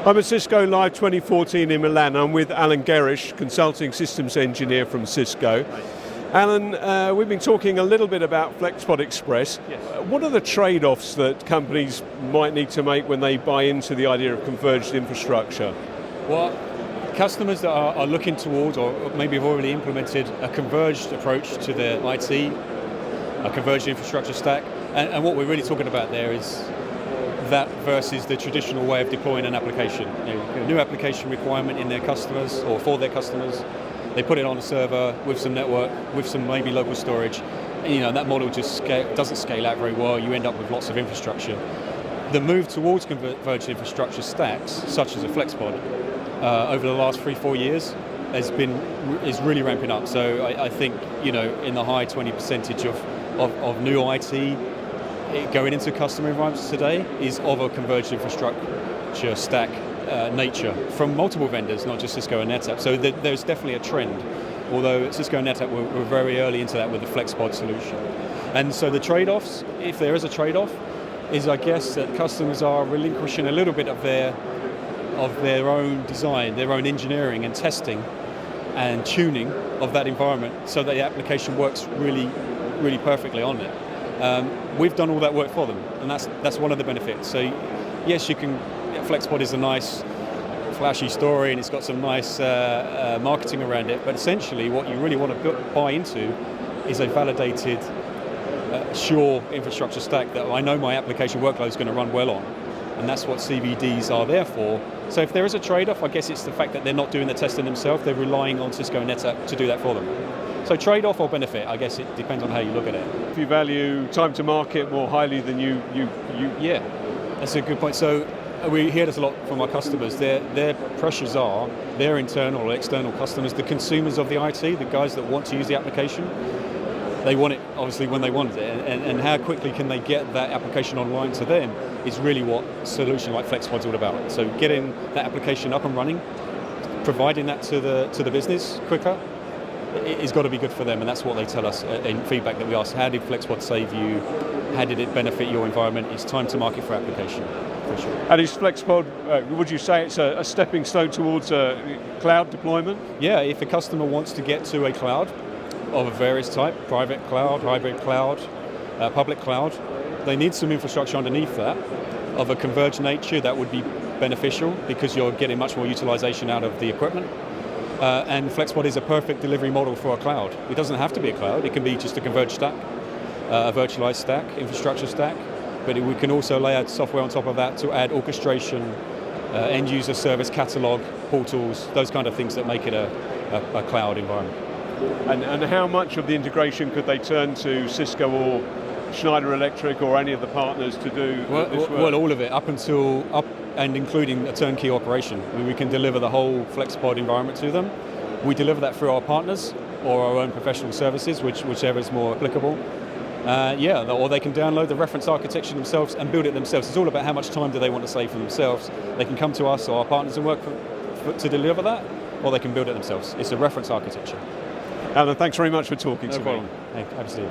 I'm at Cisco Live 2014 in Milan. I'm with Alan Gerrish, Consulting Systems Engineer from Cisco. Alan, we've been talking a little bit about FlexPod Express. Yes. What are the trade-offs that companies might need to make when they buy into the idea of converged infrastructure? Well, customers that are looking towards, or maybe have already implemented, a converged approach to their IT, a converged infrastructure stack, and what we're really talking about there is that versus the traditional way of deploying an application. A new application requirement in their customers, or for their customers, they put it on a server with some network, with some maybe local storage, and that model just doesn't scale out very well. You end up with lots of infrastructure. The move towards converged infrastructure stacks, such as a FlexPod, over the last 3-4 years is really ramping up. So I think in the high 20% of new IT going into customer environments today is of a converged infrastructure stack nature from multiple vendors, not just Cisco and NetApp. So there's definitely a trend, although Cisco and NetApp were very early into that with the FlexPod solution. And so the trade-offs, if there is a trade-off, is I guess that customers are relinquishing a little bit of their own design, their own engineering and testing and tuning of that environment so that the application works really, really perfectly on it. We've done all that work for them, and that's one of the benefits. So yes, FlexPod is a nice flashy story and it's got some nice marketing around it, but essentially what you really want to buy into is a validated, sure infrastructure stack that I know my application workload is going to run well on, and that's what CVDs are there for. So if there is a trade-off, I guess it's the fact that they're not doing the testing themselves, they're relying on Cisco and NetApp to do that for them. So trade-off or benefit, I guess it depends on how you look at it. If you value time to market more highly than you... Yeah, that's a good point. So we hear this a lot from our customers. Their pressures are their internal or external customers, the consumers of the IT, the guys that want to use the application. They want it, obviously, when they want it, and how quickly can they get that application online to them is really what a solution like FlexPod's all about. So getting that application up and running, providing that to the business quicker, it's got to be good for them, and that's what they tell us in feedback that we ask. How did FlexPod save you? How did it benefit your environment? It's time to market for application, for sure. And is FlexPod, would you say it's a stepping stone towards a cloud deployment? Yeah, if a customer wants to get to a cloud of a various type, private cloud, hybrid cloud, public cloud, they need some infrastructure underneath that of a converged nature that would be beneficial because you're getting much more utilization out of the equipment. And FlexPod is a perfect delivery model for a cloud. It doesn't have to be a cloud, it can be just a converged stack, a virtualized stack, infrastructure stack, but we can also lay out software on top of that to add orchestration, end user service catalog, portals, those kind of things that make it a cloud environment. And how much of the integration could they turn to Cisco or Schneider Electric or any of the partners to do this work? Well, all of it, up and including a turnkey operation. We can deliver the whole FlexPod environment to them. We deliver that through our partners or our own professional services, whichever is more applicable. Or they can download the reference architecture themselves and build it themselves. It's all about how much time do they want to save for themselves. They can come to us or our partners and work to deliver that, or they can build it themselves. It's a reference architecture. Alan, thanks very much for talking to me. No problem. Hey, happy to see you.